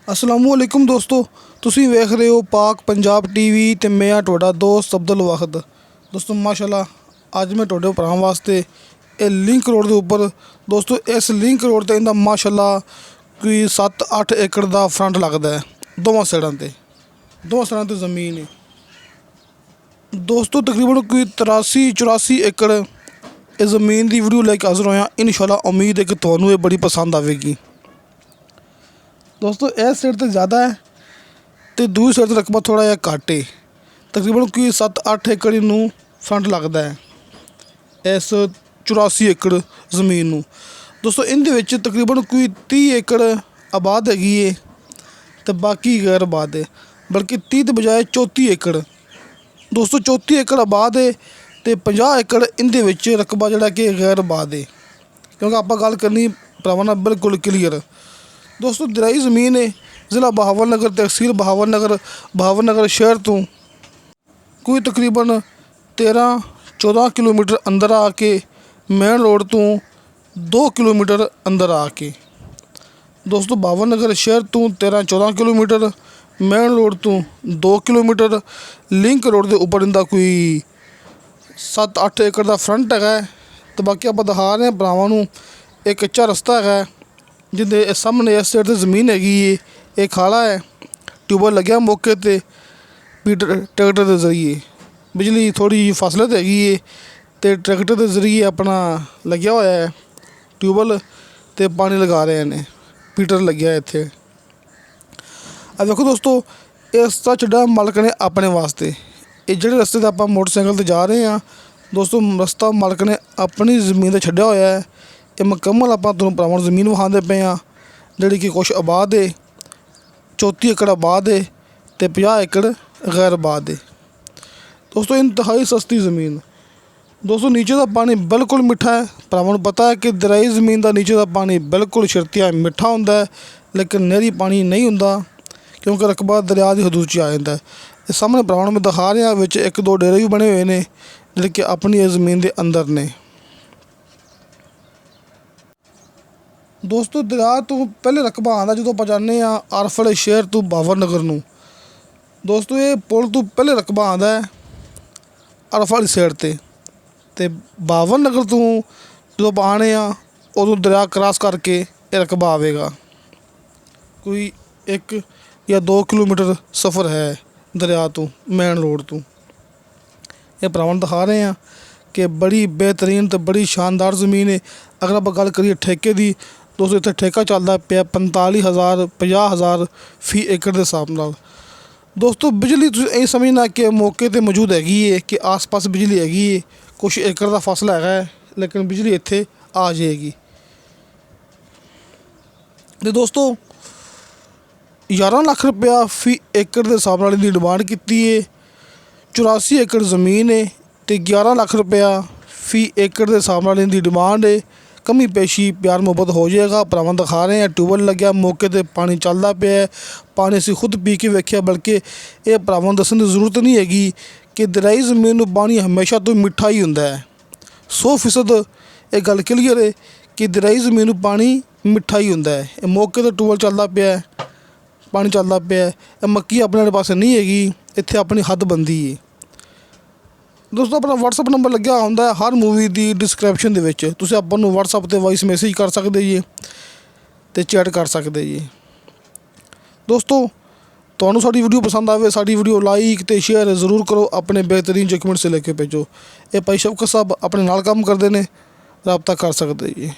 असलामुअलैकुम दोस्तों, तुसीं वेख रहे हो पाक पंजाब टीवी ते मैं हाँ तुहाडा दोस्त अब्दुल वाहिद। दोस्तों माशाल्लाह अज मैं तुहाडे भरावां वास्ते ये लिंक रोड के उपर दोस्तों इस लिंक रोड ते इंदा माशाल्लाह कोई 7-8 एकड़ का फ्रंट लगता है। दोवां साइडां ते ज़मीन है दोस्तों, तकरीबन कोई 83-84 एकड़ इस ज़मीन की वीडियो लैके हाज़र होया। इंशाअल्लाह उम्मीद है कि तुहानूं ये बड़ी पसंद आएगी। दोस्तों इस साइड तो ज़्यादा है तो दूसरी साइड रकबा थोड़ा जिहा घट है। तकरीबन कोई 7-8 एकड़ इनू फ्रंट लगता है इस 84 एकड़ ज़मीन नूं। दोस्तों इहदे विच तकरीबन कोई 30 एकड़ आबाद हैगी है तो बाकी गैर आबाद है, बल्कि 30 के बजाय 34 एकड़। दोस्तों 34 एकड़ आबाद है तो 50 एकड़ इहदे विच रकबा जिहड़ा कि गैर आबाद है, क्योंकि आपां गल करनी भरावां नाल बिल्कुल क्लीयर। दोस्तों दरियाई ज़मीन है, ज़िला बहावलनगर, तहसील बहावलनगर शहर तो कोई तकरीबन 13-14 किलोमीटर अंदर आके मेन रोड तो 2 किलोमीटर अंदर आके। दोस्तों बहावलनगर शहर तो 13-14 किलोमीटर, मेन रोड तो 2 किलोमीटर, लिंक रोड के उपर इंदा कोई 7-8 एकड़ का फ्रंट है। तो बाकी आप दिखा रहे हैं भरावां नूं एक कच्चा रस्ता है जिहदे सामने इस साइड ते ज़मीन हैगी है। एक खाला है, ट्यूबवैल लग्या मौके ते ट्रैक्टर के जरिए, बिजली थोड़ी जी फासले ते हैगी है तो ट्रैक्टर के जरिए अपना लग्या होया है ट्यूबवैल ते पानी लगा रहे हैं। पीटर लग्या है इत्थे। अब देखो दोस्तों इस रस्ता छड्डा मालक ने अपने वास्ते। ये जिहड़े रस्ते ते आपां मोटरसाइकिल ते जा रहे हैं दोस्तों, रस्ता मालक ने अपनी ज़मीन ते छड्डिया होया है। ये मुकम्मल आपां तुहानूं भरावां नूं ज़मीन विखांदे पे हाँ, जिहड़ी कि कुछ आबाद है, 34 एकड़ आबाद है तो 50 एकड़ गैर आबाद है। दोस्तों इंतहाई सस्ती ज़मीन। दोस्तों नीचे का पानी बिल्कुल मिठा है। भरावां नूं पता है कि दरियाई ज़मीन का नीचे का पानी बिल्कुल शर्तिया मिठा हुंदा है, लेकिन नहरी पानी नहीं हुंदा, क्योंकि रकबा दरिया की हदूद च आ जाता है। इस सामने भरावां नूं मैं दिखा रहा विच 1-2 डेरे भी बने हुए हैं जिहड़े कि अपनी इस ज़मीन के अंदर ने। दोस्तों दरिया तो पहले रकबा आंदा जो आपां जाने आरफल शहर तो बहावलनगर नूं। दोस्तों ये पुल तो पहले रकबा आंदा है आरफल साइड ते बहावलनगर तो जो आप आने उदों दरिया क्रॉस करके ये रकबा आवेगा। कोई 1 या 2 किलोमीटर सफ़र है दरिया तो मेन रोड तो। ये भरावां दिखा रहे हैं कि बड़ी बेहतरीन तो बड़ी शानदार ज़मीन है। अगर आप गल करिए ठेके की, दोस्तों इत्थे ठेका चलता पे 45,000-50,000 फी एकड़ के हिसाब नाल। दोस्तों बिजली तुसीं समझना कि मौके ते मौजूद हैगी है कि आस पास बिजली हैगी है, कुछ एकड़ का फासला है, लेकिन बिजली इत्थे आ जाएगी। तो दोस्तों 11 लाख रुपया फी एकड़ के हिसाब नाल इहदी डिमांड की है। 84 एकड़ ज़मीन है तो 11 लाख रुपया फी एकड़ के हिसाब नाल इहदी डिमांड है। कमी पेशी प्यार मुहब्बत हो जाएगा। भरावां दिखा रहे हैं ट्यूबवैल लग्या मौके ते पानी चलता पे है। पानी असीं खुद पी के वेख्या, बल्कि ये भरावां दस्सण की जरूरत नहीं हैगी कि दरियाई ज़मीन नूं पानी हमेशा तो मिठा ही हुंदा है। 100% ये गल क्लीयर है कि दरियाई ज़मीन नूं पानी मिठा ही हुंदा है। ये मौके ते ट्यूबवैल चलता पे है, पानी चलता पे है। ये मक्की अपने पासे नहीं हैगी, इत्थे अपनी हद बनदी है। दोस्तों अपना WhatsApp नंबर लग्या हुंदा है हर मूवी की डिस्क्रिप्शन दे विच। तुसीं आपां नूं WhatsApp ते वॉइस मैसेज कर सकते जी ते चैट कर सकते जी। दोस्तों तुहानूं साडी वीडियो पसंद आवे, साडी वीडियो लाइक ते शेयर जरूर करो, अपने बेहतरीन डॉक्यूमेंट से लेके भेजो। ये भाई शौकत साहब अपने नाल काम करते हैं, रबता कर सकते जी।